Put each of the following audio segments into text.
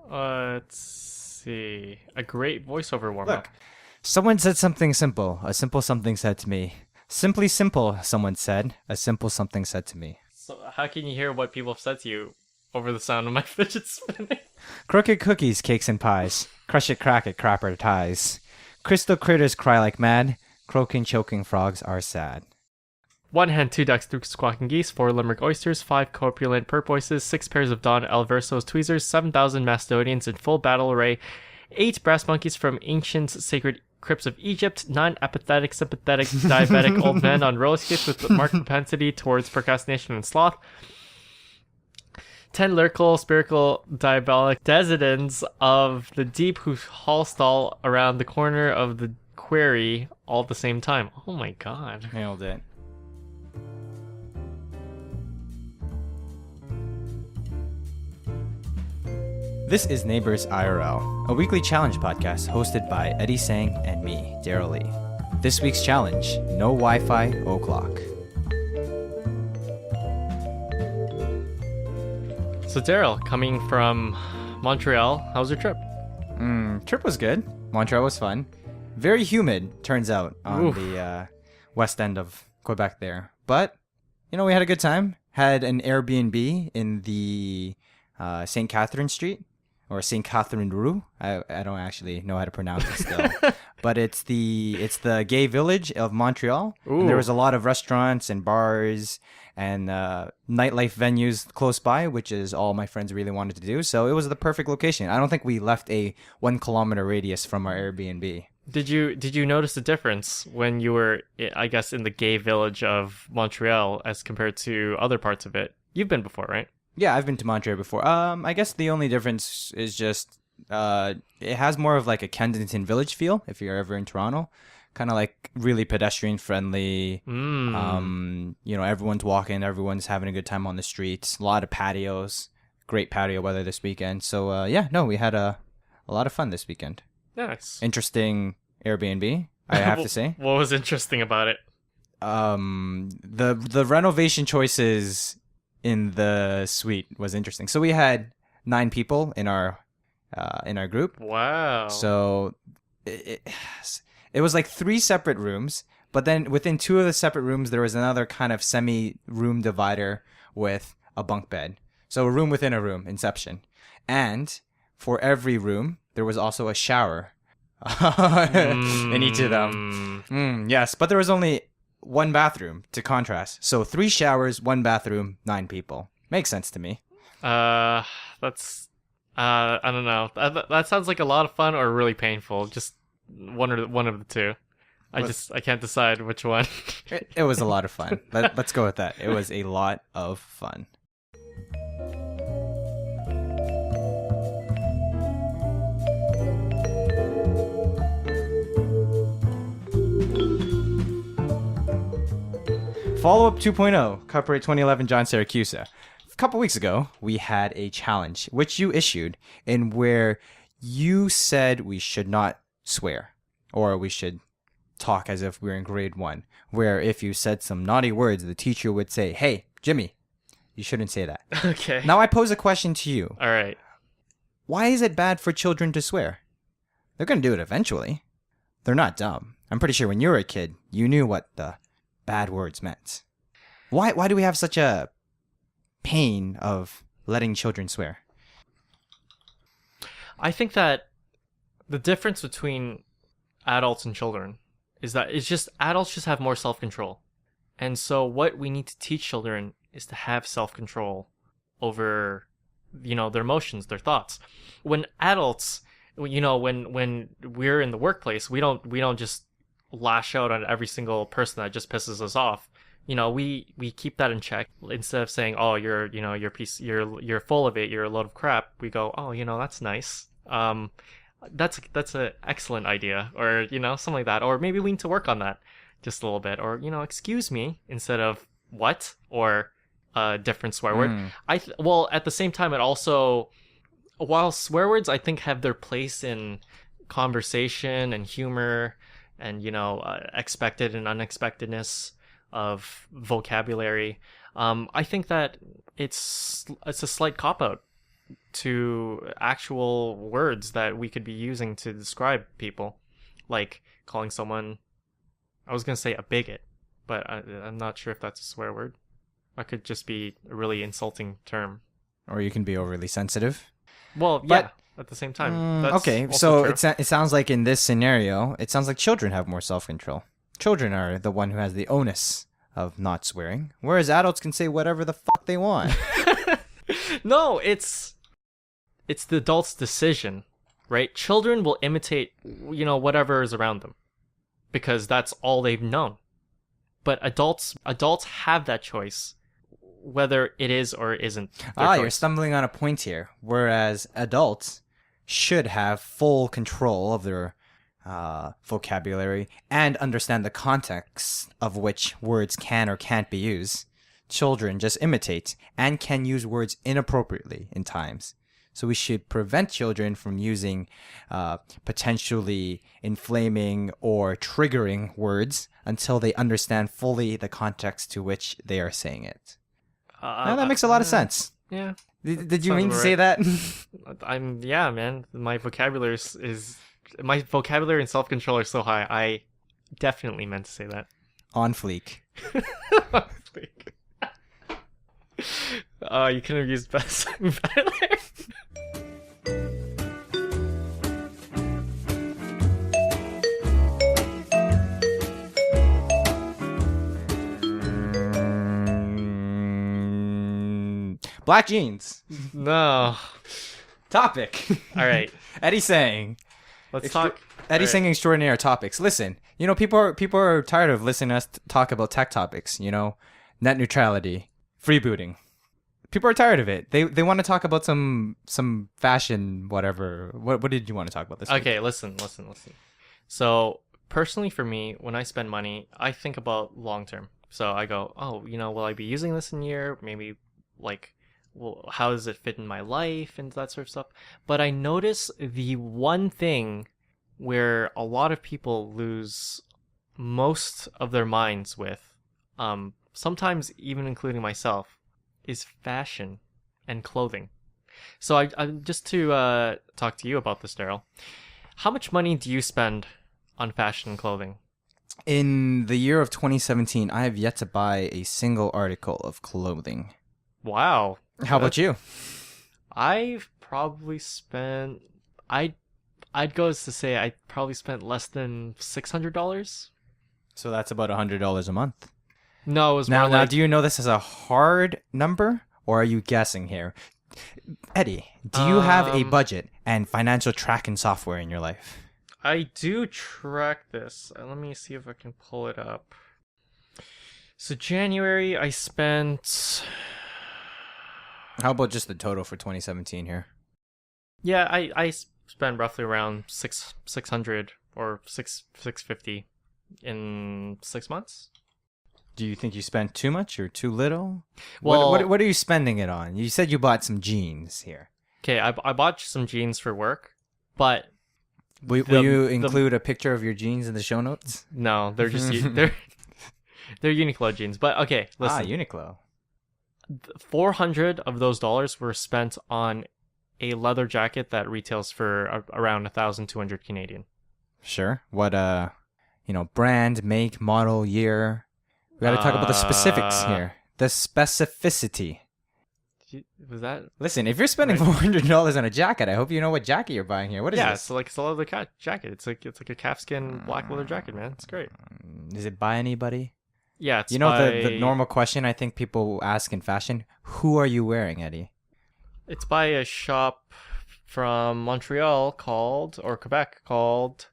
Let's see. A great voiceover warm up. Look, someone said something simple. A simple something said to me. Simply simple, someone said. A simple something said to me. So how can you hear what people have said to you over the sound of my fidget spinning? Crooked cookies, cakes, and pies. Crush it, crack it, crapper ties. Crystal critters cry like mad. Croaking, choking frogs are sad. 1 hen, 2 ducks, 3 squawking geese, 4 limerick oysters, 5 corpulent porpoises, 6 pairs of Don Alverso's tweezers, 7,000 Macedonians in full battle array, 8 brass monkeys from ancient sacred crypts of Egypt, 9 apathetic, sympathetic, diabetic old men on roller skates with marked propensity towards procrastination and sloth, 10 lyrical, spiritual, diabolic desidents of the deep who haul stall around the corner of the quarry all at the same time. Oh my god. Nailed it. This is Neighbors IRL, a weekly challenge podcast hosted by Eddie Sang and me, Daryl Lee. This week's challenge, no Wi-Fi o'clock. So Daryl, coming from Montreal, how was your trip? Trip was good. Montreal was fun. Very humid, turns out, on the west end of Quebec there. But, we had a good time. Had an Airbnb in the St. Catherine Street. Or St. Catherine Rue. I don't actually know how to pronounce it still. But it's the gay village of Montreal. And there was a lot of restaurants and bars and nightlife venues close by, which is all my friends really wanted to do. So it was the perfect location. I don't think we left a 1 kilometer radius from our Airbnb. Did you notice the difference when you were, I guess, in the gay village of Montreal as compared to other parts of it? You've been before, right? Yeah, I've been to Montreal before. I guess the only difference is just it has more of like a Kensington Village feel if you're ever in Toronto. Kind of like really pedestrian friendly. Everyone's walking, everyone's having a good time on the streets. A lot of patios. Great patio weather this weekend. So we had a lot of fun this weekend. Nice. Interesting Airbnb, I have to say. What was interesting about it? The renovation choices in the suite was interesting. So we had 9 people in our group. Wow. So it was like 3 separate rooms, but then within 2 of the separate rooms there was another kind of semi-room divider with a bunk bed. So a room within a room, inception. And for every room there was also a shower in each of them. Yes, but there was only 1 bathroom to contrast. So 3 showers, 1 bathroom, 9 people. Makes sense to me. That's I don't know. That sounds like a lot of fun or really painful. Just one of the two. I can't decide which one. It was a lot of fun. Let's go with that. It was a lot of fun. Follow-up 2.0, Copyright 2011 John Siracusa. A couple weeks ago, we had a challenge, which you issued, in where you said we should not swear, or we should talk as if we were in grade 1, where if you said some naughty words, the teacher would say, "Hey, Jimmy, you shouldn't say that." Okay. Now I pose a question to you. All right. Why is it bad for children to swear? They're going to do it eventually. They're not dumb. I'm pretty sure when you were a kid, you knew what the bad words meant. Why do we have such a pain of letting children swear? I think that the difference between adults and children is that it's just adults just have more self-control. And so what we need to teach children is to have self-control over, their emotions, their thoughts. When adults, when we're in the workplace, we don't just lash out on every single person that just pisses us off. We keep that in check. Instead of saying, "Oh, you're full of it, you're a load of crap," we go, "Oh, that's nice. That's an excellent idea," or something like that. Or maybe we need to work on that just a little bit. Or "Excuse me," instead of "what," or a different swear word. Well, at the same time, it also, while swear words I think have their place in conversation and humor and expected and unexpectedness of vocabulary, I think that it's a slight cop-out to actual words that we could be using to describe people, like calling someone, I was going to say a bigot, but I'm not sure if that's a swear word. That could just be a really insulting term. Or you can be overly sensitive. Well, But- yeah, at the same time. That's Okay, also so true. it sounds like in this scenario, it sounds like children have more self-control. Children are the one who has the onus of not swearing, whereas adults can say whatever the fuck they want. No, it's the adult's decision, right? Children will imitate, whatever is around them because that's all they've known. But adults have that choice, whether it is or isn't their choice. You're stumbling on a point here. Whereas adults should have full control of their vocabulary and understand the context of which words can or can't be used. Children just imitate and can use words inappropriately in times. So we should prevent children from using potentially inflaming or triggering words until they understand fully the context to which they are saying it. Now that makes a lot of sense. Yeah. Did you sounds mean to right. say that? Yeah, man. My vocabulary and self-control are so high. I definitely meant to say that. On fleek. You couldn't have used better there. Black jeans. No. Topic. All right. Eddie saying. Let's talk. Eddie All right. saying extraordinary topics. Listen, people are tired of listening to us talk about tech topics. Net neutrality, freebooting. People are tired of it. They want to talk about some fashion, whatever. What did you want to talk about this week? Okay, listen. So, personally for me, when I spend money, I think about long term. So I go, oh, will I be using this in a year? Maybe, well, how does it fit in my life and that sort of stuff? But I notice the one thing where a lot of people lose most of their minds with, sometimes even including myself, is fashion and clothing. So I just to talk to you about this, Daryl. How much money do you spend on fashion and clothing? In the year of 2017, I have yet to buy a single article of clothing. Wow. How about you? I've probably spent I'd go as to say I probably spent less than $600. So that's about $100 a month. No, it was Now, more like do you know this as a hard number, or are you guessing here? Eddie, do you have a budget and financial tracking software in your life? I do track this. Let me see if I can pull it up. So January I spent How about just the total for 2017 here? Yeah, I spent roughly around 600 or 650 in 6 months. Do you think you spent too much or too little? Well- what are you spending it on? You said you bought some jeans here. Okay, I bought some jeans for work, but Will you include a picture of your jeans in the show notes? no, they're just they're Uniqlo jeans. But okay, listen. Uniqlo. 400 of those dollars were spent on a leather jacket that retails for around 1,200 Canadian. Sure. What brand, make, model, year? We got to talk about the specifics here. The specificity. Was that? Listen, if you're spending Right. $400 on a jacket, I hope you know what jacket you're buying here. What is Yeah, this? it's a leather jacket. It's like a calfskin black leather jacket, man. It's great. Is it by anybody? Yeah, it's You know by, the normal question I think people will ask in fashion? Who are you wearing, Eddie? It's by a shop from Montreal or Quebec called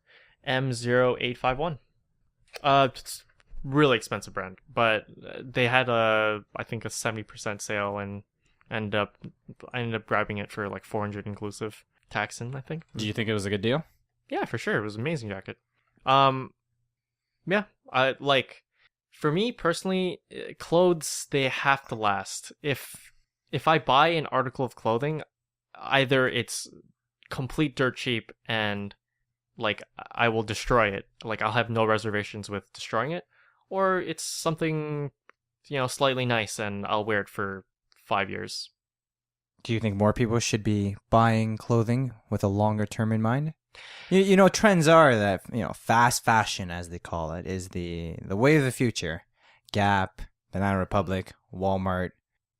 M0851. It's really expensive brand, but they had I think a 70% sale and I ended up grabbing it for like 400 inclusive tax in, I think. Do you think it was a good deal? Yeah, for sure. It was an amazing jacket. Yeah, for me personally, clothes, they have to last. If I buy an article of clothing, either it's complete dirt cheap and like I will destroy it, like I'll have no reservations with destroying it, or it's something slightly nice and I'll wear it for 5 years. Do you think more people should be buying clothing with a longer term in mind? Trends are that, fast fashion, as they call it, is the way of the future. Gap, Banana Republic, Walmart,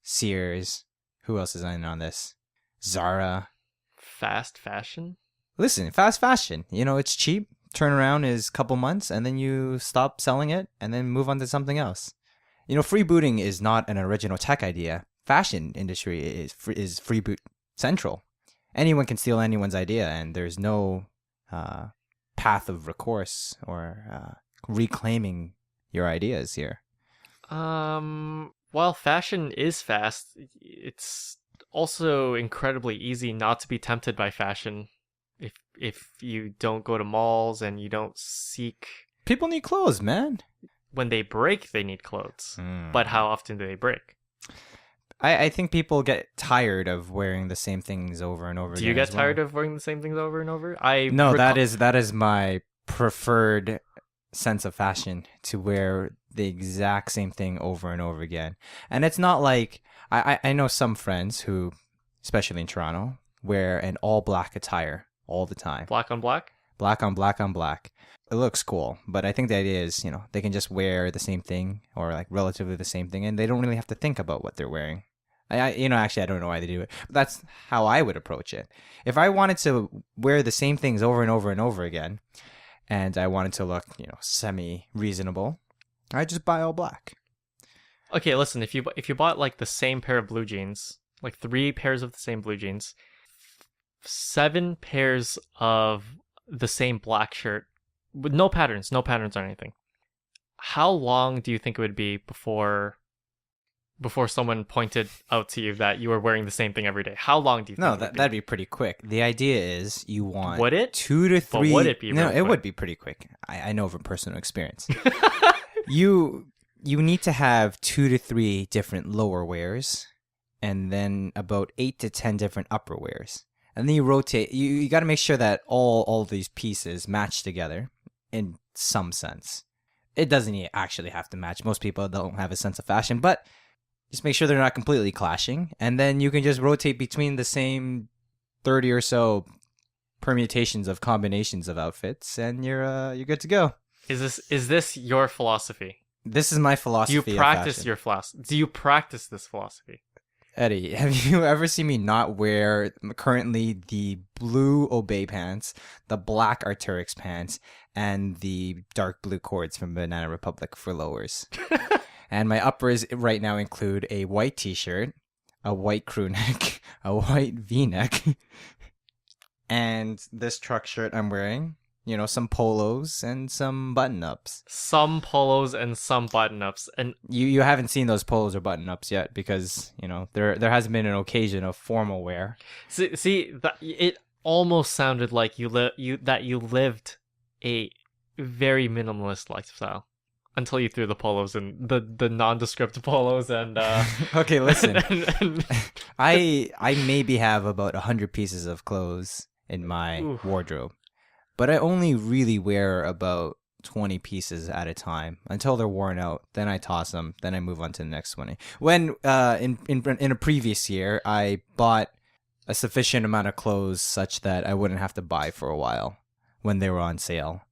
Sears. Who else is in on this? Zara. Fast fashion? Listen, fast fashion. It's cheap. Turnaround is a couple months, and then you stop selling it, and then move on to something else. Freebooting is not an original tech idea. Fashion industry is freeboot central. Anyone can steal anyone's idea, and there's no path of recourse or reclaiming your ideas here. While fashion is fast, it's also incredibly easy not to be tempted by fashion if you don't go to malls and you don't seek. People need clothes, man. When they break, they need clothes. But how often do they break? I think people get tired of wearing the same things over and over again. Do you get tired of wearing the same things over and over? No, that is my preferred sense of fashion, to wear the exact same thing over and over again. And it's not like I know some friends who, especially in Toronto, wear an all black attire all the time. Black on black? Black on black on black. It looks cool, but I think the idea is, they can just wear the same thing or like relatively the same thing, and they don't really have to think about what they're wearing. Actually, I don't know why they do it, but that's how I would approach it. If I wanted to wear the same things over and over and over again, and I wanted to look, semi-reasonable, I just buy all black. Okay, listen, if you bought like the same pair of blue jeans, like 3 pairs of the same blue jeans, 7 pairs of the same black shirt, with no patterns or anything, how long do you think it would be before someone pointed out to you that you were wearing the same thing every day? How long do you think? No, that'd be pretty quick. The idea is you want would it? 2 to 3. But would it be? No, it would be pretty quick. I know from personal experience. You need to have 2 to 3 different lower wears, and then about 8 to 10 different upper wears, and then you rotate. You got to make sure that all these pieces match together in some sense. It doesn't actually have to match. Most people don't have a sense of fashion, but just make sure they're not completely clashing, and then you can just rotate between the same 30 or so permutations of combinations of outfits, and you're good to go. Is this your philosophy? This is my philosophy. Do you practice your philosophy? Do you practice this philosophy? Eddie, have you ever seen me not wear currently the blue Obey pants, the black Arc'teryx pants, and the dark blue cords from Banana Republic for lowers? And my uppers right now include a white t-shirt, a white crew neck, a white v-neck, and this truck shirt I'm wearing, some polos and some button-ups. Some polos and some button-ups. And you haven't seen those polos or button-ups yet because, there hasn't been an occasion of formal wear. See it almost sounded like you lived a very minimalist lifestyle. Until you threw the polos and the nondescript polos and okay, listen. I maybe have about 100 pieces of clothes in my wardrobe, but I only really wear about 20 pieces at a time until they're worn out. Then I toss them. Then I move on to the next one. When in a previous year, I bought a sufficient amount of clothes such that I wouldn't have to buy for a while when they were on sale.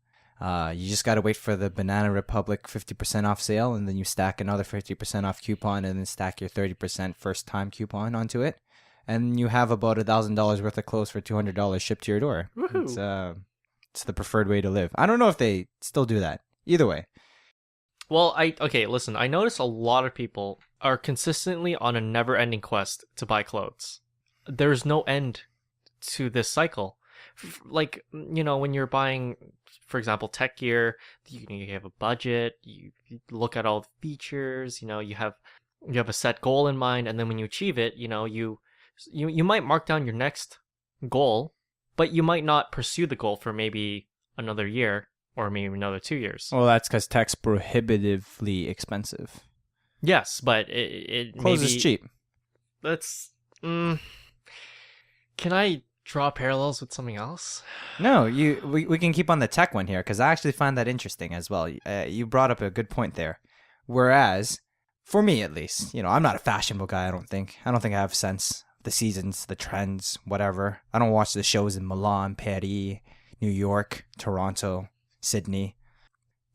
You just got to wait for the Banana Republic 50% off sale, and then you stack another 50% off coupon, and then stack your 30% first time coupon onto it. And you have about $1,000 worth of clothes for $200 shipped to your door. It's the preferred way to live. I don't know if they still do that. Either way. Well, listen, I notice a lot of people are consistently on a never-ending quest to buy clothes. There's no end to this cycle. Like, when you're buying, for example, tech gear, you have a budget, you look at all the features, you have a set goal in mind, and then when you achieve it, you might mark down your next goal, but you might not pursue the goal for maybe another year or maybe another 2 years. Well, that's because tech's prohibitively expensive. Yes, but it clothes is cheap. That's can I draw parallels with something else? No, we can keep on the tech one here because I actually find that interesting as well. You brought up a good point there. Whereas, for me at least, I'm not a fashionable guy. I don't think I have sense the seasons, the trends, whatever. I don't watch the shows in Milan, Paris, New York, Toronto, Sydney.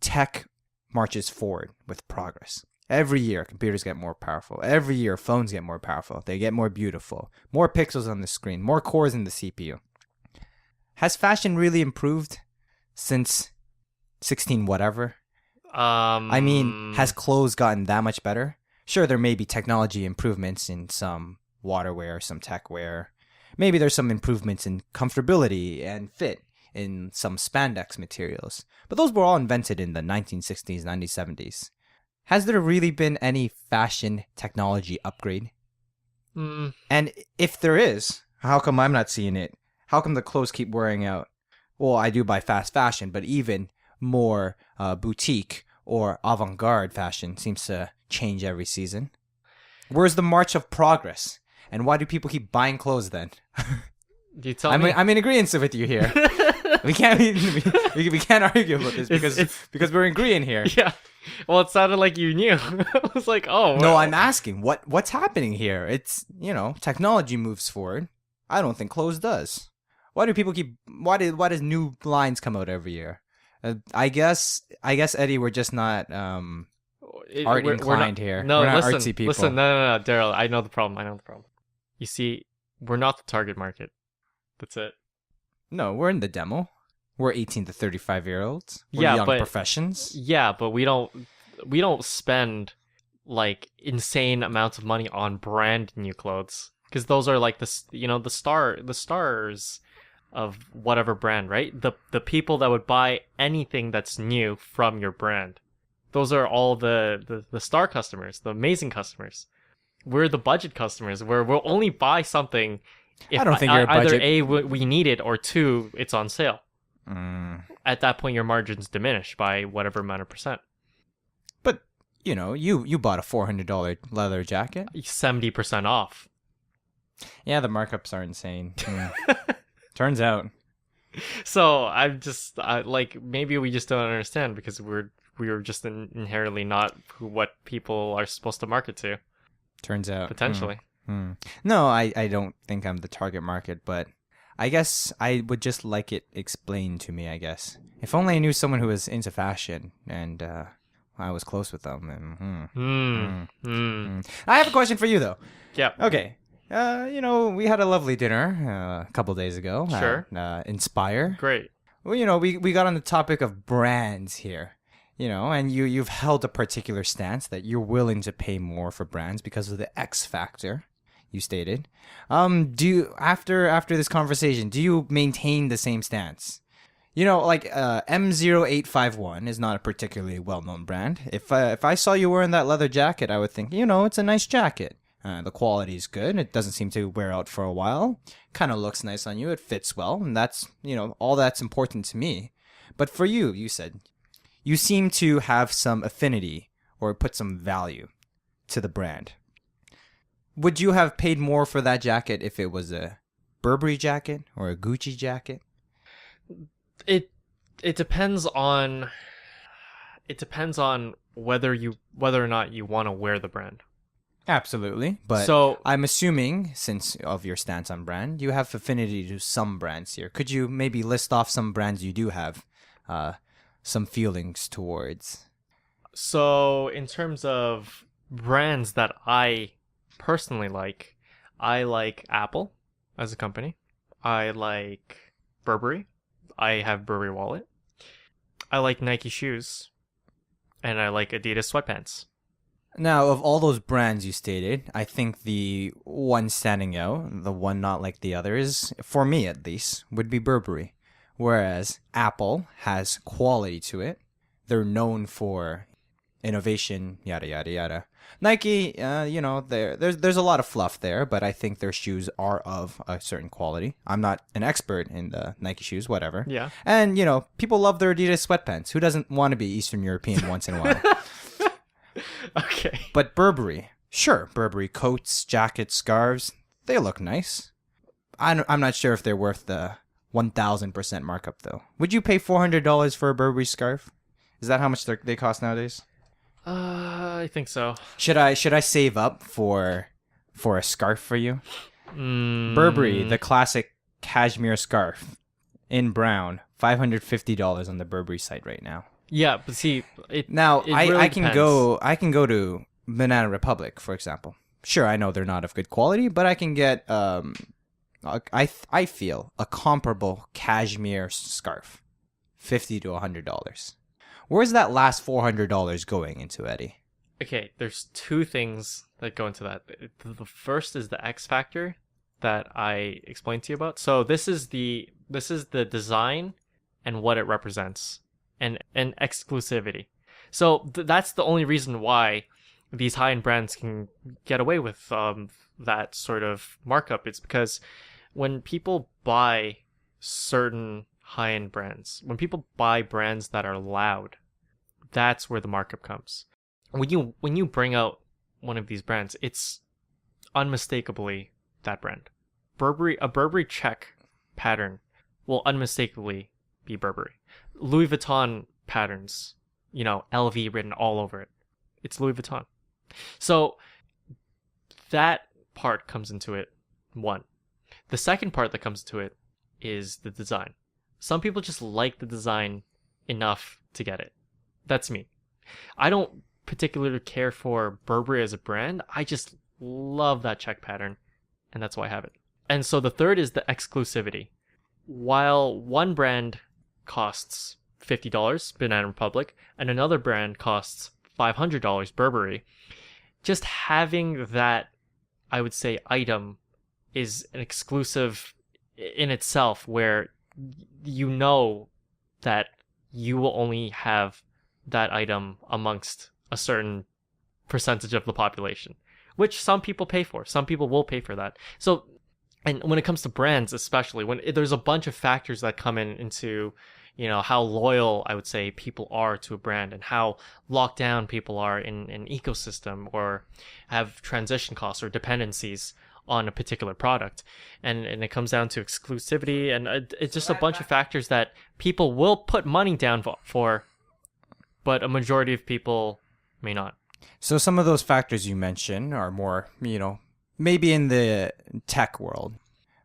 Tech marches forward with progress. Every year, computers get more powerful. Every year, phones get more powerful. They get more beautiful. More pixels on the screen. More cores in the CPU. Has fashion really improved since 16 whatever? I mean, has clothes gotten that much better? Sure, there may be technology improvements in some waterwear, some techwear. Maybe there's some improvements in comfortability and fit in some spandex materials. But those were all invented in the 1960s, 90s, 70s. Has there really been any fashion technology upgrade? And if there is, how come I'm not seeing it? How come the clothes keep wearing out? Well, I do buy fast fashion, but even more boutique or avant-garde fashion seems to change every season. Where's the march of progress? And why do people keep buying clothes then? Do you tell me? I'm in agreement with you here. we can't argue about this because we're agreeing here. Yeah. Well, it sounded like you knew. I was like, oh. No, well. I'm asking what's happening here. It's technology moves forward. I don't think clothes does. Why do people keep? Why does new lines come out every year? I guess Eddie, we're just not art inclined here. No, we're not listen, artsy people. listen, no, Daryl. I know the problem. You see, we're not the target market. That's it. No, we're in the demo. We're 18 to 35-year-olds. We're Yeah, young but professions. Yeah, but we don't spend like insane amounts of money on brand new clothes because those are like the stars of whatever brand, right? The people that would buy anything that's new from your brand. Those are all the star customers, the amazing customers. We're the budget customers where we'll only buy something if I don't think you're a budget. either A, we need it, or two, it's on sale. At that point, your margins diminish by whatever amount of percent. But, you bought a $400 leather jacket. 70% off. Yeah, the markups are insane. Turns out. So I'm just maybe we just don't understand because we're just inherently not what people are supposed to market to. Turns out. Potentially. No, I don't think I'm the target market, but I guess I would just like it explained to me, I guess. If only I knew someone who was into fashion and I was close with them. I have a question for you, though. Yeah. Okay. We had a lovely dinner a couple days ago. Sure. Inspire. Great. Well, we got on the topic of brands here. And you've held a particular stance that you're willing to pay more for brands because of the X factor. You stated. Do you after this conversation, do you maintain the same stance? M0851 is not a particularly well-known brand. If I saw you wearing that leather jacket, I would think, it's a nice jacket. The quality is good. It doesn't seem to wear out for a while. Kind of looks nice on you. It fits well, and that's all that's important to me. But for you, you said you seem to have some affinity or put some value to the brand. Would you have paid more for that jacket if it was a Burberry jacket or a Gucci jacket? It depends on whether or not you want to wear the brand. Absolutely, but so I'm assuming, since of your stance on brand, you have affinity to some brands here. Could you maybe list off some brands you do have some feelings towards? So in terms of brands that I personally like, I like Apple as a company. I like Burberry. I have Burberry wallet. I like Nike shoes. And I like Adidas sweatpants. Now, of all those brands you stated, I think the one standing out, the one not like the others, for me at least, would be Burberry. Whereas Apple has quality to it. They're known for innovation, yada, yada, yada. Nike, there's a lot of fluff there, but I think their shoes are of a certain quality. I'm not an expert in the Nike shoes, whatever. Yeah. And, people love their Adidas sweatpants. Who doesn't want to be Eastern European once in a while? Okay. But Burberry, sure, Burberry coats, jackets, scarves, they look nice. I'm not sure if they're worth the 1,000% markup, though. Would you pay $400 for a Burberry scarf? Is that how much they cost nowadays? I think so. Should I save up for a scarf for you? Burberry, the classic cashmere scarf in brown, $550 on the Burberry site right now. Yeah, but see, Now, it I really can depends. go to Banana Republic, for example. Sure, I know they're not of good quality, but I can get I feel a comparable cashmere scarf, $50 to $100. Where's that last $400 going into, Eddie? Okay, there's two things that go into that. The first is the X factor that I explained to you about. So this is the design and what it represents, and exclusivity. So that's the only reason why these high-end brands can get away with that sort of markup. It's because when people buy certain high-end brands, when people buy brands that are loud, that's where the markup comes. When you bring out one of these brands, it's unmistakably that brand. A Burberry check pattern will unmistakably be Burberry. Louis Vuitton patterns, LV written all over it. It's Louis Vuitton. So that part comes into it, one. The second part that comes to it is the design. Some people just like the design enough to get it. That's me. I don't particularly care for Burberry as a brand. I just love that check pattern, and that's why I have it. And so the third is the exclusivity. While one brand costs $50, Banana Republic, and another brand costs $500, Burberry, just having that, I would say, item is an exclusive in itself, where you know that you will only have that item amongst a certain percentage of the population, which some people pay for. Some people will pay for that. So, and when it comes to brands, especially, when there's a bunch of factors that come into, how loyal, I would say, people are to a brand, and how locked down people are in an ecosystem, or have transition costs or dependencies on a particular product. And it comes down to exclusivity, and it's just a bunch of factors that people will put money down for, but a majority of people may not. So some of those factors you mentioned are more, maybe in the tech world.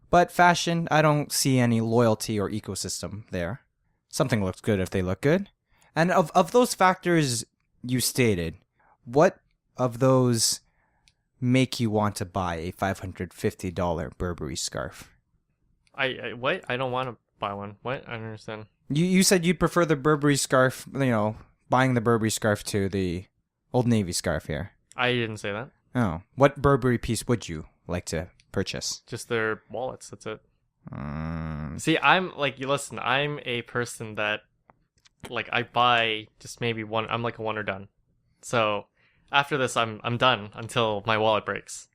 But fashion, I don't see any loyalty or ecosystem there. Something looks good if they look good. And of those factors you stated, what of those make you want to buy a $550 Burberry scarf? What? I don't want to buy one. What? I don't understand. You said you'd prefer the Burberry scarf, buying the Burberry scarf to the Old Navy scarf here. I didn't say that. Oh. What Burberry piece would you like to purchase? Just their wallets. That's it. See, I'm listen, I'm a person that, I buy just maybe one. I'm like a one or done. So after this, I'm done until my wallet breaks.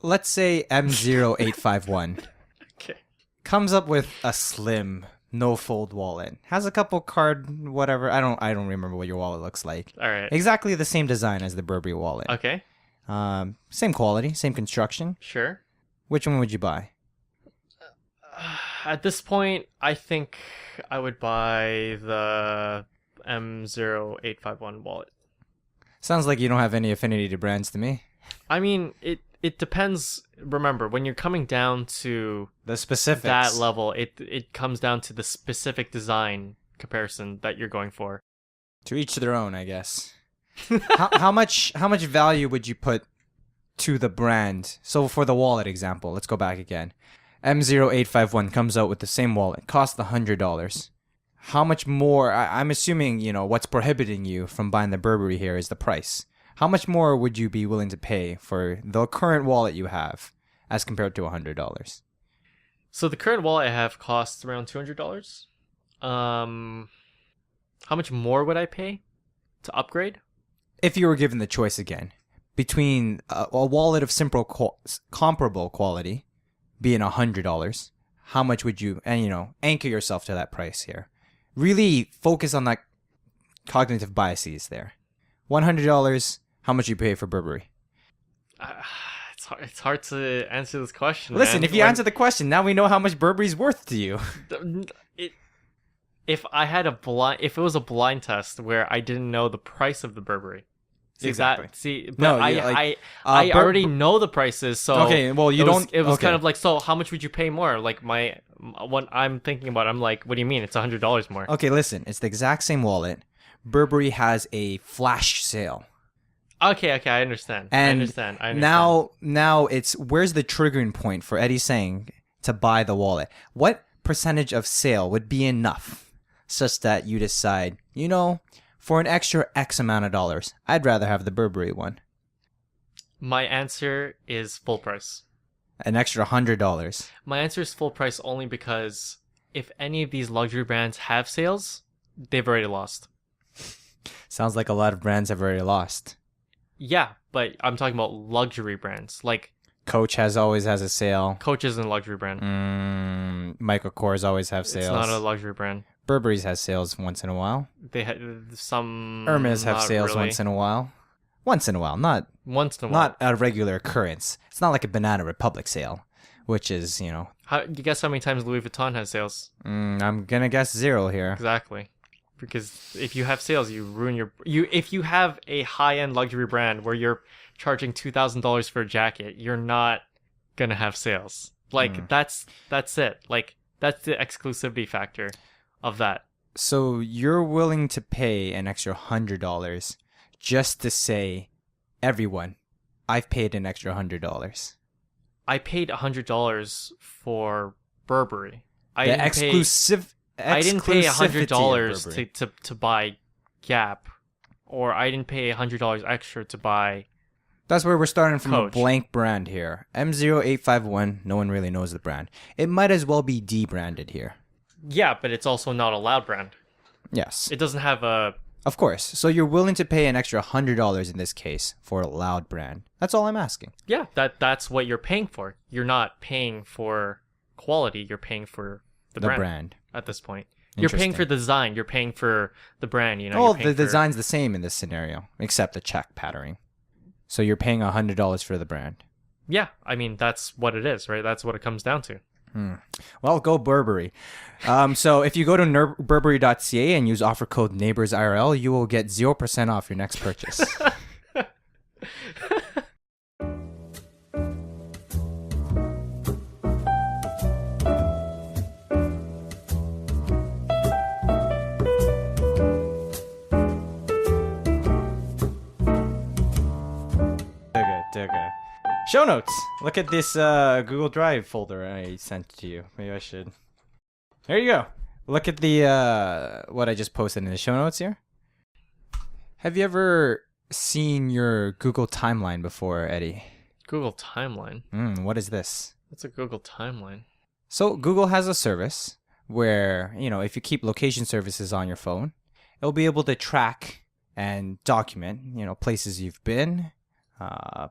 Let's say M0851 Okay. comes up with a slim, no-fold wallet. Has a couple card, whatever. I don't remember what your wallet looks like. All right. Exactly the same design as the Burberry wallet. Okay. Same quality, same construction. Sure. Which one would you buy? At this point, I think I would buy the M0851 wallet. Sounds like you don't have any affinity to brands to me. I mean, it depends. Remember, when you're coming down to The specifics. that level, it comes down to the specific design comparison that you're going for. To each their own, I guess. how much value would you put to the brand? So for the wallet example, let's go back again. M0851 comes out with the same wallet, costs $100. How much more? I'm assuming, what's prohibiting you from buying the Burberry here is the price. How much more would you be willing to pay for the current wallet you have as compared to $100? So the current wallet I have costs around $200. How much more would I pay to upgrade? If you were given the choice again between a wallet of comparable quality being $100, how much would you, and anchor yourself to that price here? Really focus on that cognitive biases there. $100, how much you pay for Burberry? It's hard to answer this question. Listen, man. if you answer the question, now we know how much Burberry's worth to you. If it was a blind test where I didn't know the price of the Burberry, See Exactly. that? See, but No, I already know the prices, so Okay, well, you don't. It was okay. kind of like, so how much would you pay more? Like what I'm thinking about, I'm like, what do you mean? It's $100 more. Okay, listen. It's the exact same wallet. Burberry has a flash sale. Okay, I understand. And I understand. now it's where's the triggering point for Eddie saying to buy the wallet? What percentage of sale would be enough such that you decide, for an extra X amount of dollars, I'd rather have the Burberry one. My answer is full price. An extra $100. My answer is full price only because if any of these luxury brands have sales, they've already lost. Sounds like a lot of brands have already lost. Yeah, but I'm talking about luxury brands. Like Coach always has a sale. Coach isn't a luxury brand. Michael Kors always have sales. It's not a luxury brand. Burberry's has sales once in a while. They had some. Hermes have not sales really. once in a while. Once in a while, not Once in a while. not a regular occurrence. It's not like a Banana Republic sale, which is, You guess how many times Louis Vuitton has sales? I'm gonna guess 0 here. Exactly. Because if you have sales, you ruin if you have a high-end luxury brand where you're charging $2,000 for a jacket, you're not gonna have sales. Like that's it. Like that's the exclusivity factor of that. So you're willing to pay an extra $100 just to say, everyone, I've paid an extra $100. I paid $100 for Burberry. I The didn't pay $100 to buy Gap, or I didn't pay $100 extra to buy. That's where we're starting from Coach. a blank brand here. M0851, no one really knows the brand. It might as well be debranded here. Yeah, but it's also not a loud brand. Yes. It doesn't have a. Of course. So you're willing to pay an extra $100 in this case for a loud brand. That's all I'm asking. Yeah, that's what you're paying for. You're not paying for quality. You're paying for the brand at this point. You're paying for the design. You're paying for the brand. Oh, the design's the same in this scenario, except the check patterning. So you're paying $100 for the brand. Yeah, I mean, that's what it is, right? That's what it comes down to. Well, go Burberry. So if you go to burberry.ca and use offer code NeighboursIRL, you will get 0% off your next purchase. Okay. Show notes. Look at this Google Drive folder I sent to you. Maybe I should. There you go. Look at the what I just posted in the show notes here. Have you ever seen your Google timeline before, Eddie? Google Timeline? What is this? What's a Google Timeline? So Google has a service where, if you keep location services on your phone, it'll be able to track and document, places you've been,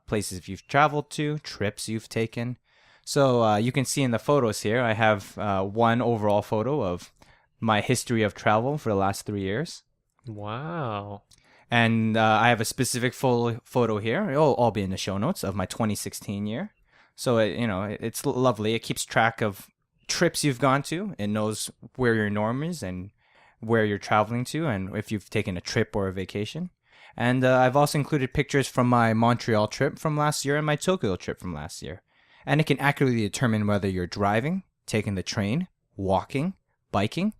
places you've traveled to, trips you've taken. So you can see in the photos here, I have one overall photo of my history of travel for the last 3 years. Wow. And I have a specific photo here. It'll all be in the show notes of my 2016 year. So, it's lovely. It keeps track of trips you've gone to. It knows where your norm is and where you're traveling to and if you've taken a trip or a vacation. And I've also included pictures from my Montreal trip from last year and my Tokyo trip from last year. And it can accurately determine whether you're driving, taking the train, walking, biking,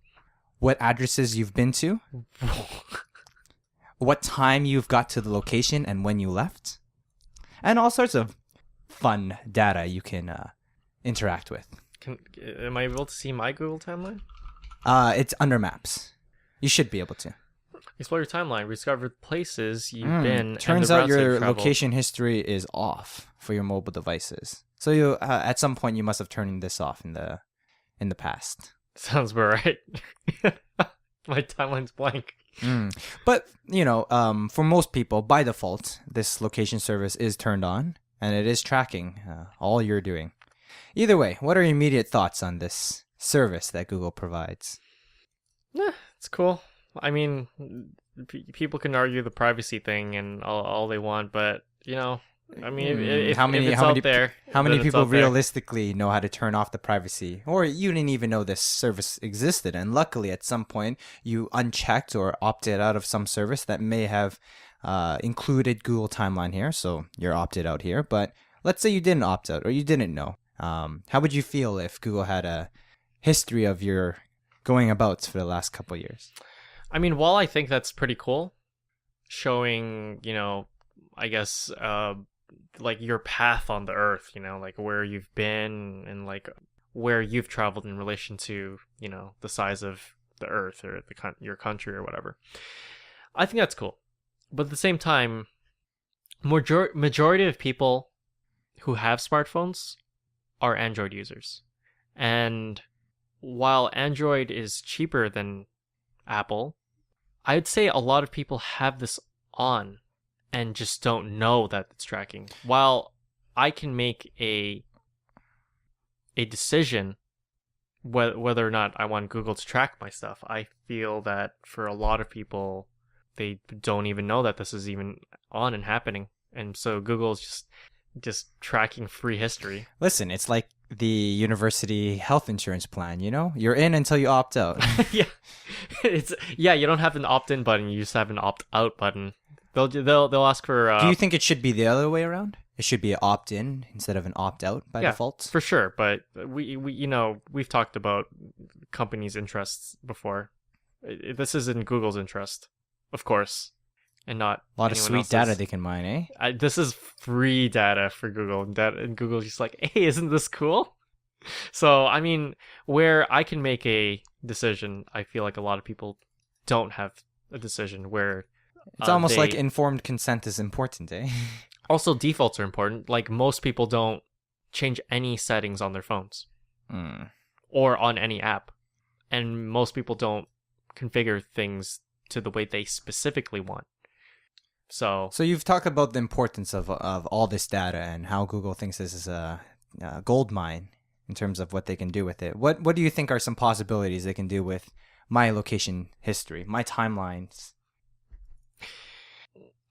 what addresses you've been to, what time you've got to the location and when you left, and all sorts of fun data you can interact with. Am I able to see my Google Timeline? It's under Maps. You should be able to. Explore your timeline. Discover places you've been. Turns and the out routes your you've traveled. location history is off for your mobile devices. So you, at some point, you must have turned this off in the past. Sounds about right. My timeline's blank. But for most people, by default, this location service is turned on, and it is tracking all you're doing. Either way, what are your immediate thoughts on this service that Google provides? It's cool. I mean, people can argue the privacy thing and all they want, but I mean, if it's out there, how many then it's people out there. realistically know how to turn off the privacy, or you didn't even know this service existed, and luckily at some point you unchecked or opted out of some service that may have included Google Timeline here, so you're opted out here. But let's say you didn't opt out or you didn't know. How would you feel if Google had a history of your going abouts for the last couple of years? I mean, while I think that's pretty cool, showing, I guess, like your path on the earth, like where you've been and like where you've traveled in relation to, the size of the earth or your country or whatever. I think that's cool. But at the same time, majority of people who have smartphones are Android users. And while Android is cheaper than Apple, I'd say a lot of people have this on and just don't know that it's tracking. While I can make a decision whether or not I want Google to track my stuff, I feel that for a lot of people, they don't even know that this is even on and happening. And so Google's just tracking free history. Listen, it's like the university health insurance plan, You're in until you opt out. Yeah. You don't have an opt-in button, you just have an opt-out button. They'll ask for Do you think it should be the other way around? It should be an opt-in instead of an opt-out by default? For sure, but we've talked about companies' interests before. This is in Google's interest, of course, and not a lot of sweet else's. data they can mine, eh? This is free data for Google, and Google's just like, hey, isn't this cool? So, I mean, where I can make a decision, I feel like a lot of people don't have a decision where it's almost like informed consent is important, eh? Also, defaults are important. Like, most people don't change any settings on their phones or on any app. And most people don't configure things to the way they specifically want. So you've talked about the importance of all this data and how Google thinks this is a gold mine in terms of what they can do with it. What do you think are some possibilities they can do with my location history, my timelines?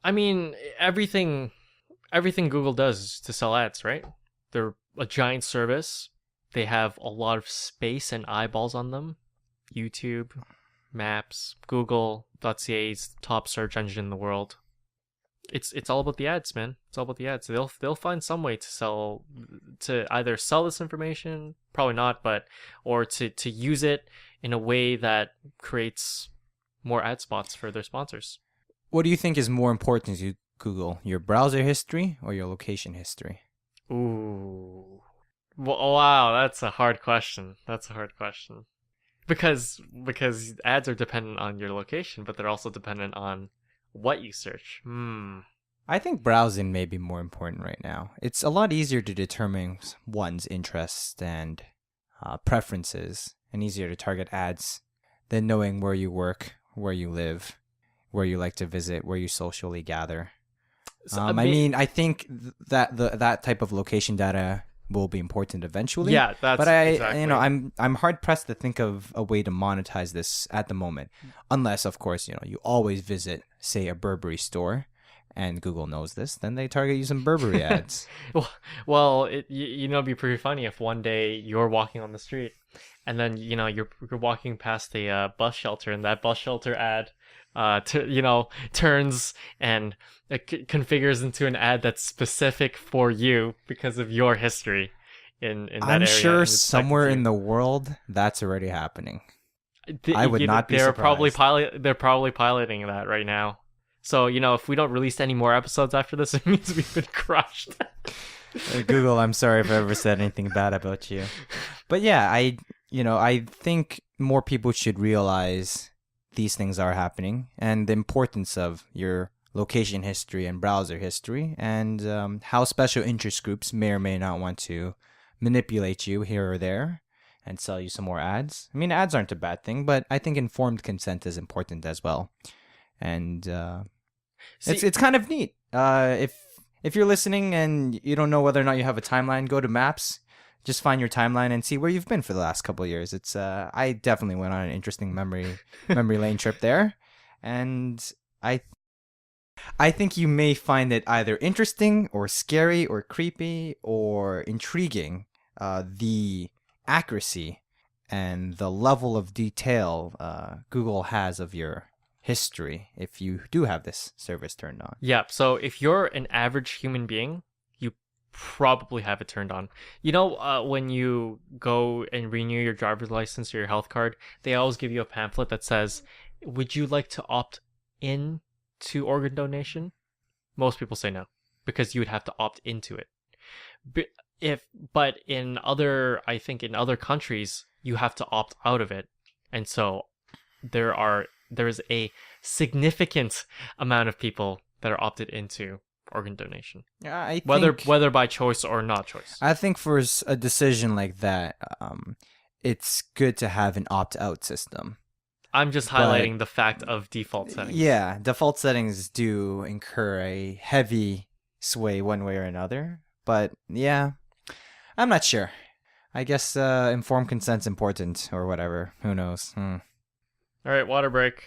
I mean, everything Google does is to sell ads, right? They're a giant service. They have a lot of space and eyeballs on them. YouTube, Maps, Google.ca is the top search engine in the world. It's all about the ads, man. It's all about the ads. They'll find some way to either sell this information, probably not, or to use it in a way that creates more ad spots for their sponsors. What do you think is more important to Google, your browser history or your location history? Ooh. Well, wow, that's a hard question. Because ads are dependent on your location, but they're also dependent on what you search. I think browsing may be more important right now. It's a lot easier to determine one's interests and preferences, and easier to target ads than knowing where you work, where you live, where you like to visit, where you socially gather. So, I think that that type of location data will be important eventually. Yeah, that's exactly. I'm hard pressed to think of a way to monetize this at the moment, unless of course you always visit, say, a Burberry store, and Google knows this, then they target you some Burberry ads. Well, it'd be pretty funny if one day you're walking on the street, and then you're walking past a bus shelter, and that bus shelter ad turns and it configures into an ad that's specific for you because of your history in that area. I'm sure somewhere in the world that's already happening. I would not be surprised. They're probably piloting that right now. So if we don't release any more episodes after this, it means we've been crushed. Google, I'm sorry if I ever said anything bad about you. But yeah, I think more people should realize these things are happening and the importance of your location history and browser history, and how special interest groups may or may not want to manipulate you here or there and sell you some more ads. I mean, ads aren't a bad thing, but I think informed consent is important as well. And it's kind of neat. If you're listening and you don't know whether or not you have a timeline, go to Maps. Just find your timeline and see where you've been for the last couple of years. It's I definitely went on an interesting memory lane trip there, and I think you may find it either interesting or scary or creepy or intriguing. The accuracy and the level of detail Google has of your history if you do have this service turned on. Yeah, so if you're an average human being, you probably have it turned on. You know, when you go and renew your driver's license or your health card, they always give you a pamphlet that says, would you like to opt in to organ donation? Most people say no, because you would have to opt into it. But in other, I think in other countries, you have to opt out of it. And so there's a significant amount of people that are opted into organ donation, whether by choice or not choice. I think for a decision like that, it's good to have an opt-out system. I'm just highlighting the fact of default settings. Yeah, default settings do incur a heavy sway one way or another. But yeah, I'm not sure. I guess informed consent's important or whatever. Who knows? All right, water break.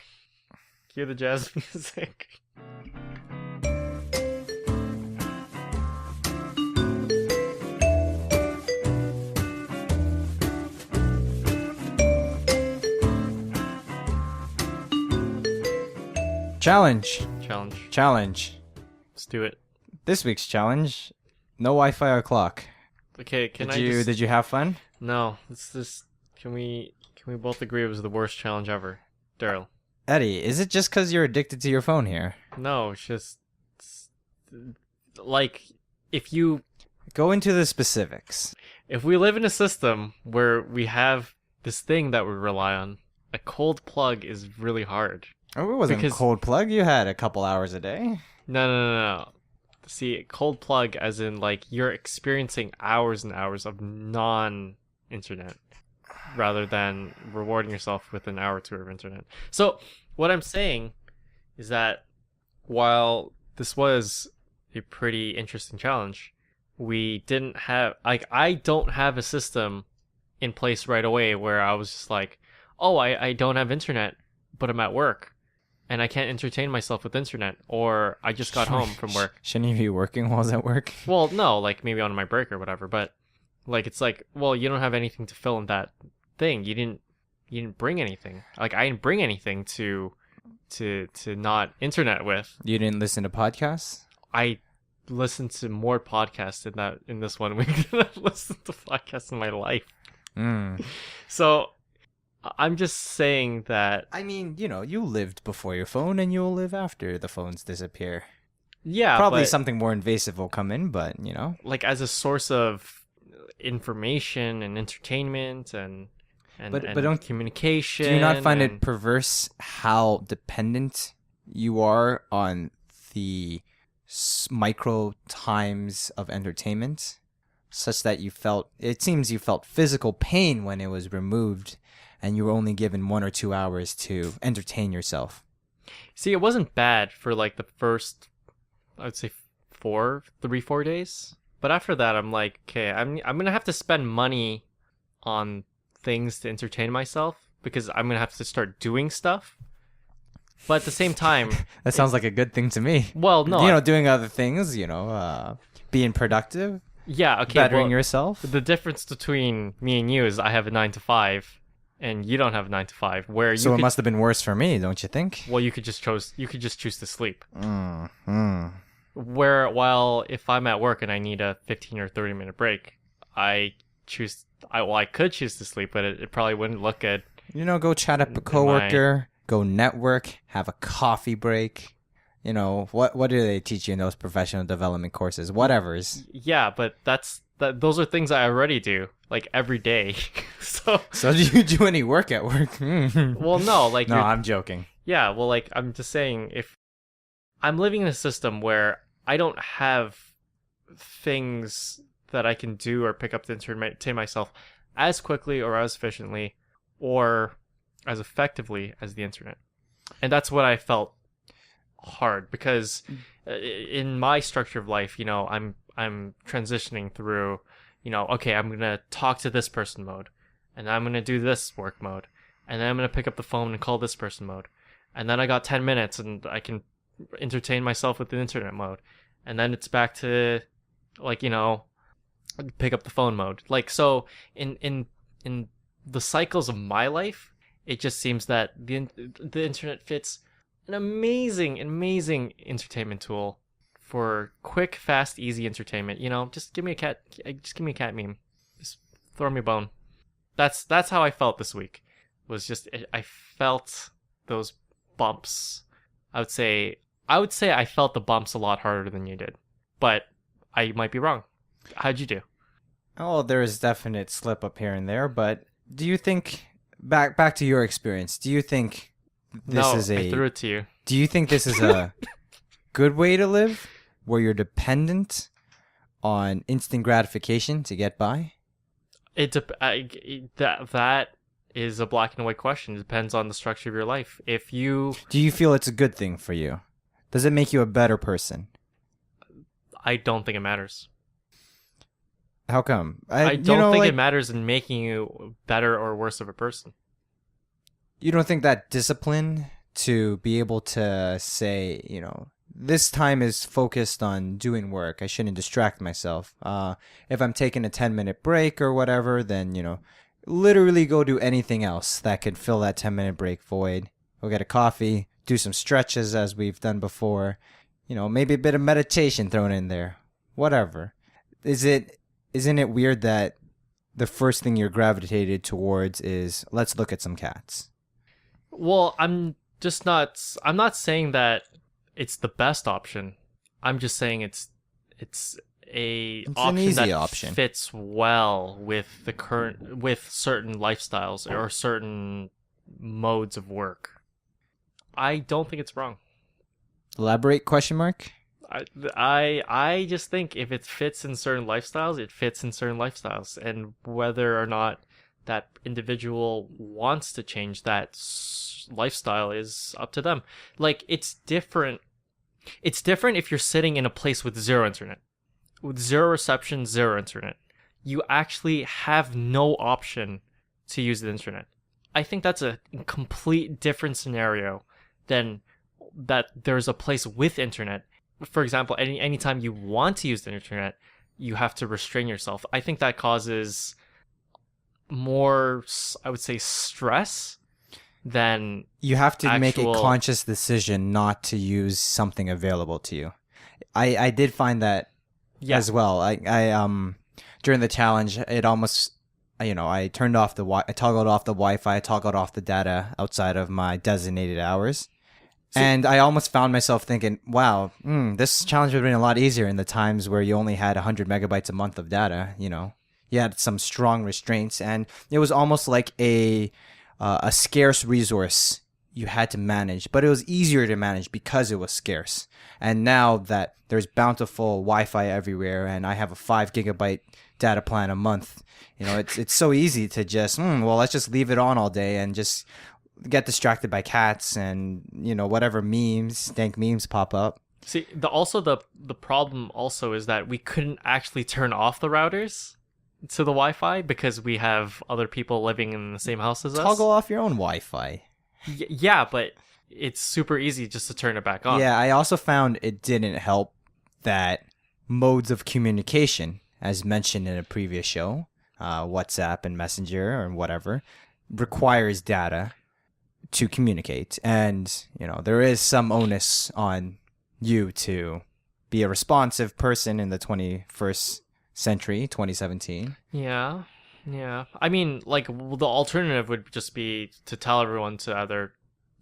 Cue the jazz music. Challenge. Let's do it. This week's challenge: no Wi-Fi or clock. Okay, Did you have fun? No, it's just. Can we both agree it was the worst challenge ever, Daryl? Eddie, is it just because you're addicted to your phone here? No, it's just like if you go into the specifics. If we live in a system where we have this thing that we rely on, a cold plug is really hard. Oh, it wasn't a cold plug. You had a couple hours a day. No. See, cold plug as in like you're experiencing hours and hours of non-internet rather than rewarding yourself with an hour or two of internet. So what I'm saying is that while this was a pretty interesting challenge, we didn't have, like, I don't have a system in place right away where I was just like, oh, I don't have internet, but I'm at work and I can't entertain myself with internet, or I just got home from work. Shouldn't you be working while I was at work? Well, no, like maybe on my break or whatever, but like it's like, well, you don't have anything to fill in that thing. You didn't bring anything. Like I didn't bring anything to not internet with. You didn't listen to podcasts? I listened to more podcasts in this 1 week than I've listened to podcasts in my life. So I'm just saying that. I mean, you lived before your phone and you'll live after the phones disappear. Yeah, probably something more invasive will come in, but like as a source of information and entertainment and don't communication. Do you not find it perverse how dependent you are on the micro times of entertainment, such that you felt physical pain when it was removed, and you were only given 1 or 2 hours to entertain yourself? See, it wasn't bad for like the first, I would say 4 days. But after that, I'm like, okay, I'm gonna have to spend money on things to entertain myself because I'm gonna have to start doing stuff. But at the same time, that sounds like a good thing to me. Well, no, doing other things, being productive. Yeah, okay. Bettering yourself. The difference between me and you is I have a 9 to 5, and you don't have a 9 to 5. So it must have been worse for me, don't you think? Well, you could just choose to sleep. Mm-hmm. While if I'm at work and I need a 15 or 30 minute break, I could choose to sleep, but it probably wouldn't look good. Go chat up a coworker, go network, have a coffee break. What do they teach you in those professional development courses? Whatever's. Yeah, but those are things I already do, like every day. So do you do any work at work? Well, no, like no, I'm joking. Yeah, well, like I'm just saying, if I'm living in a system where I don't have things that I can do or pick up to entertain myself as quickly or as efficiently or as effectively as the internet. And that's what I felt hard, because in my structure of life, I'm transitioning through, okay, I'm going to talk to this person mode, and I'm going to do this work mode, and then I'm going to pick up the phone and call this person mode. And then I got 10 minutes and I can entertain myself with the internet mode. And then it's back to pick up the phone mode. Like, so in the cycles of my life, it just seems that the internet fits an amazing, amazing entertainment tool for quick, fast, easy entertainment. You know, just give me a cat. Just give me a cat meme. Just throw me a bone. That's how I felt this week. Was just I felt those bumps. I would say I felt the bumps a lot harder than you did, but I might be wrong. How'd you do? Oh, there is definite slip up here and there, but do you think back to your experience? Do you think No, I threw it to you. do you think this is a good way to live where you're dependent on instant gratification to get by? That is a black and white question. It depends on the structure of your life. If you, Do you feel it's a good thing for you? Does it make you a better person? I don't think it matters. How come? I don't think it matters in making you better or worse of a person. You don't think that discipline to be able to say, this time is focused on doing work. I shouldn't distract myself. If I'm taking a 10-minute break or whatever, then, literally go do anything else that could fill that 10-minute break void. Go get a coffee, do some stretches as we've done before. Maybe a bit of meditation thrown in there. Whatever. Isn't it weird that the first thing you're gravitated towards is let's look at some cats? Well, I'm not saying that it's the best option. I'm just saying it's It's option an easy that option. fits well with with certain lifestyles or certain modes of work. I don't think it's wrong. Elaborate, question mark? I just think if it fits in certain lifestyles, it fits in certain lifestyles, and whether or not that individual wants to change that lifestyle is up to them. Like, it's different. It's different if you're sitting in a place with zero internet, with zero reception, zero internet. You actually have no option to use the internet. I think that's a complete different scenario than that there's a place with internet. For example, anytime you want to use the internet, you have to restrain yourself. I think that causes more, I would say, stress than You have to make a actual- conscious decision not to use something available to you. I did find that yeah. as well. I during the challenge, it almost, I turned off I toggled off the Wi-Fi, I toggled off the data outside of my designated hours. And I almost found myself thinking, wow, this challenge would have been a lot easier in the times where you only had 100 megabytes a month of data, You had some strong restraints, and it was almost like a scarce resource you had to manage, but it was easier to manage because it was scarce. And now that there's bountiful Wi-Fi everywhere, and I have a 5 gigabyte data plan a month, it's so easy to just, let's just leave it on all day and just get distracted by cats and whatever dank memes pop up. See, the problem also is that we couldn't actually turn off the routers to the Wi-Fi because we have other people living in the same house as us. Toggle off your own Wi-Fi. Yeah, but it's super easy just to turn it back on. Yeah, I also found it didn't help that modes of communication, as mentioned in a previous show, WhatsApp and Messenger or whatever, requires data to communicate. And, there is some onus on you to be a responsive person in the 21st century, 2017. Yeah. I mean, like, the alternative would just be to tell everyone to either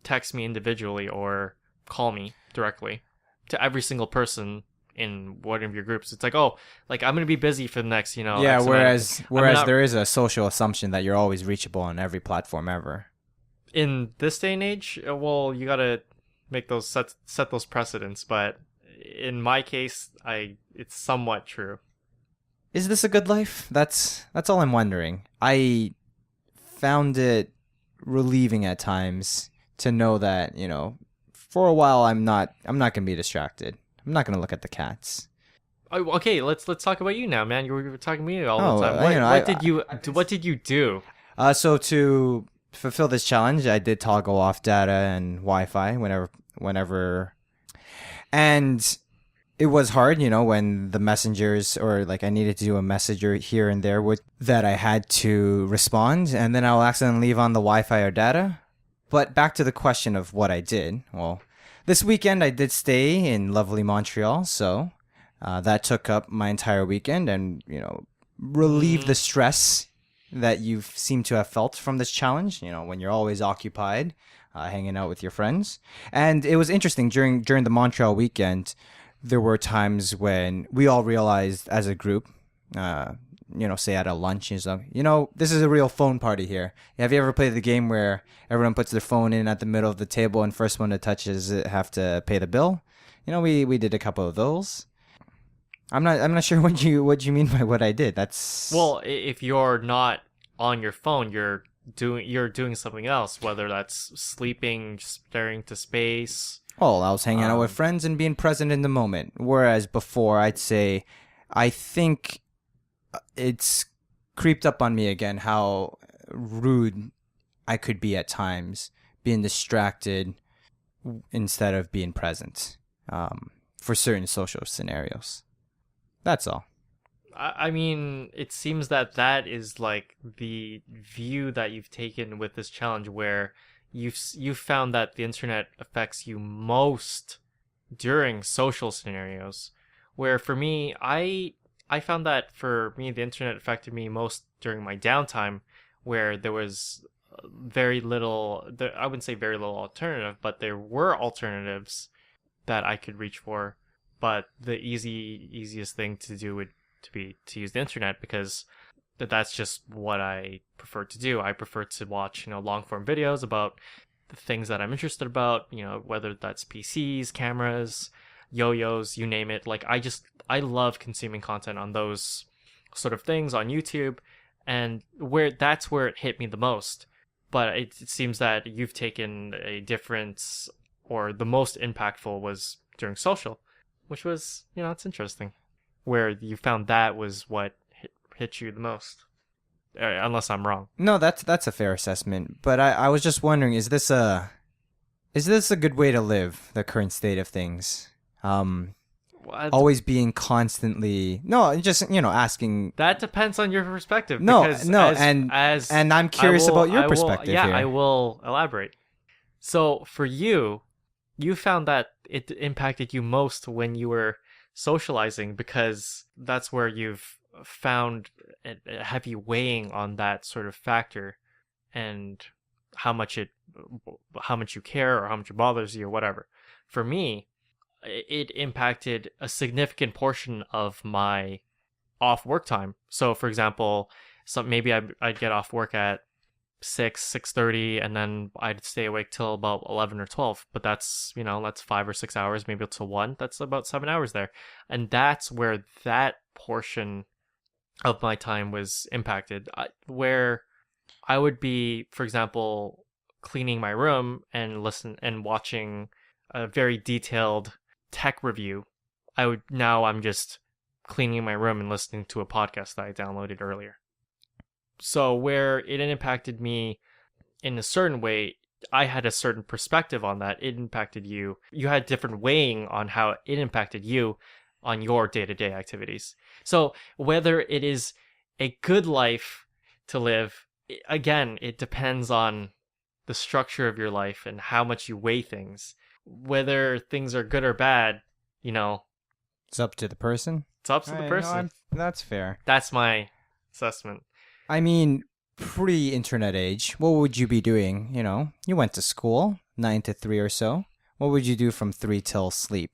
text me individually or call me directly to every single person in one of your groups. It's like, I'm going to be busy for the next, Yeah, X whereas there is a social assumption that you're always reachable on every platform ever. In this day and age, well, you got to make those set those precedents, but in my case, it's somewhat true. Is this a good life? That's all I'm wondering. I found it relieving at times to know that, for a while I'm not going to be distracted. I'm not going to look at the cats. Oh, okay, let's talk about you now, man. You were talking to me all Oh, the time. What did you do? So to fulfill this challenge, I did toggle off data and Wi-Fi whenever, and it was hard, when the messengers or like I needed to do a messenger here and there that I had to respond, and then I'll accidentally leave on the Wi-Fi or data. But back to the question of what I did. Well, This weekend I did stay in lovely Montreal, so that took up my entire weekend and, relieved the stress that you seem to have felt from this challenge, when you're always occupied, hanging out with your friends. And it was interesting during the Montreal weekend, there were times when we all realized as a group, say at a lunch, this is a real phone party here. Have you ever played the game where everyone puts their phone in at the middle of the table and first one that touches it have to pay the bill? We did a couple of those. I'm not sure what you mean by what I did. That's Well, if you're not on your phone, you're doing something else, whether that's sleeping, staring into space. well, I was hanging out with friends and being present in the moment. Whereas before, I'd say, I think it's creeped up on me again how rude I could be at times, being distracted instead of being present for certain social scenarios. That's all. I mean, it seems that is like the view that you've taken with this challenge, where you've found that the internet affects you most during social scenarios. Where for me, I found that for me, the internet affected me most during my downtime, where there was very little. I wouldn't say very little alternative, but there were alternatives that I could reach for. But the easiest thing to do would be to use the internet, because that's just what I prefer to do. I prefer to watch, long form videos about the things that I'm interested about, whether that's PCs, cameras, yo-yos, you name it. Like I love consuming content on those sort of things on YouTube, and that's where it hit me the most. But it seems that you've taken a difference, or the most impactful was during social, which was, it's interesting, where you found that was what hit you the most, unless I'm wrong. No, that's a fair assessment. But I was just wondering, is this a good way to live, the current state of things? Always being constantly just asking. That depends on your perspective. No, because and I'm curious about your perspective here. I will elaborate. So for you found that it impacted you most when you were socializing, because that's where you've found a heavy weighing on that sort of factor, and how much you care, or how much it bothers you, or whatever. For me, it impacted a significant portion of my off work time. So for example, maybe I'd get off work at 6:30, and then I'd stay awake till about 11 or 12, but that's 5 or 6 hours, maybe till 1. That's about 7 hours there, and that's where that portion of my time was impacted, where I would be, for example, cleaning my room and watching a very detailed tech review. I'm just cleaning my room and listening to a podcast that I downloaded earlier. So where it impacted me in a certain way, I had a certain perspective on that. It impacted you. You had different weighing on how it impacted you on your day-to-day activities. So whether it is a good life to live, again, it depends on the structure of your life and how much you weigh things. Whether things are good or bad, it's up to the person. It's up to the person. That's fair. That's my assessment. I mean, pre-internet age, what would you be doing? You went to school 9 to 3 or so. What would you do from 3 till sleep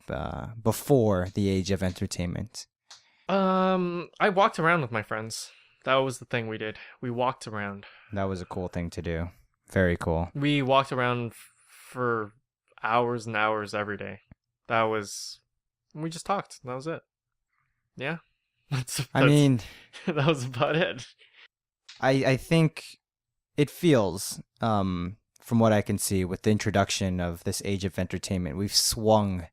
before the age of entertainment? I walked around with my friends. That was the thing we did. We walked around. That was a cool thing to do. Very cool. We walked around for hours and hours every day. We just talked. That was it. Yeah. I mean, that was about it. I think it feels, from what I can see, with the introduction of this age of entertainment, we've swung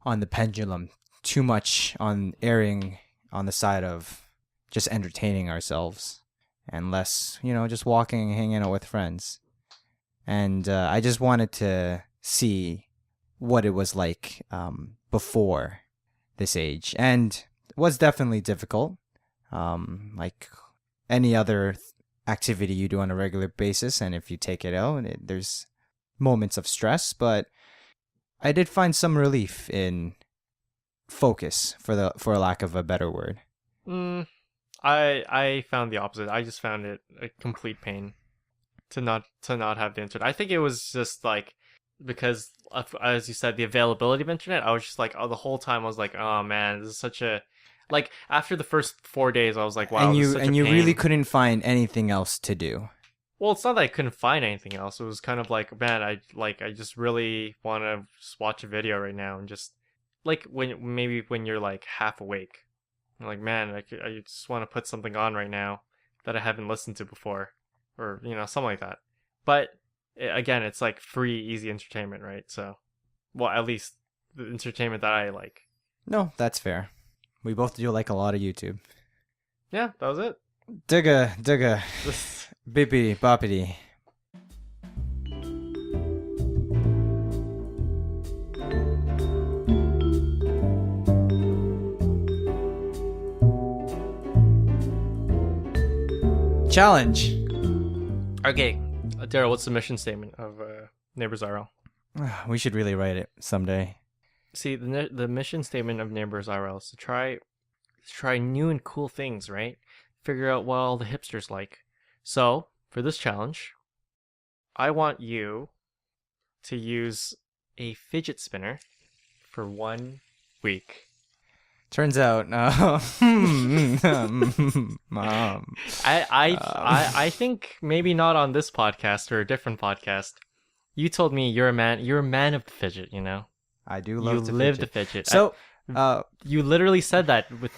on the pendulum too much on erring on the side of just entertaining ourselves, and less, just walking and hanging out with friends. And I just wanted to see what it was like before this age. And it was definitely difficult, like any other activity you do on a regular basis. And if you take it out, there's moments of stress. But I did find some relief in focus, for a lack of a better word. I found the opposite. I just found it a complete pain to not have the internet. I think it was just like because of, as you said, the availability of internet. I was just like, the whole time I was like, oh man, this is such a like after the first 4 days I was like, wow, this is such a you pain. really couldn't find anything else to do. Well, it's not that I couldn't find anything else. It was kind of like, man, I just really want to just watch a video right now and just like when you're like half awake. I'm like, man, I just want to put something on right now that I haven't listened to before, or something like that. But again, it's like free, easy entertainment, right? So, well, at least the entertainment that I like. No, that's fair. We both do like a lot of YouTube. Yeah, that was it. Digga, bippity boppity. Challenge. Okay, Daryl, what's the mission statement of NeighboursIRL? We should really write it someday. See, the mission statement of NeighboursIRL is to try new and cool things, right? Figure out what all the hipsters like. So, for this challenge, I want you to use a fidget spinner for 1 week. Turns out, I think maybe not on this podcast or a different podcast. You told me you're a man of the fidget, I do love to live fidget. the fidget. So, you literally said that with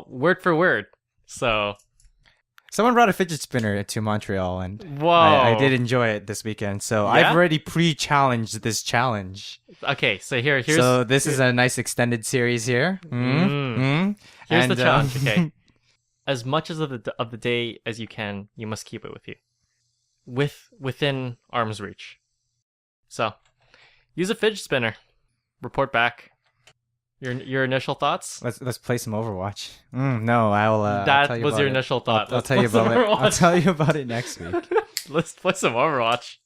word for word. So someone brought a fidget spinner to Montreal, and whoa, I did enjoy it this weekend. So Yeah? I've already pre-challenged this challenge. Okay, so here's this is a nice extended series here. Here's the challenge. Okay, as much as of the day as you can, you must keep it with you, within arm's reach. So, use a fidget spinner. Report back. Your initial thoughts? Let's play some Overwatch. No, I'll that tell you was about your it. initial thought. I'll tell you about it. I'll tell you about it next week. Let's play some Overwatch.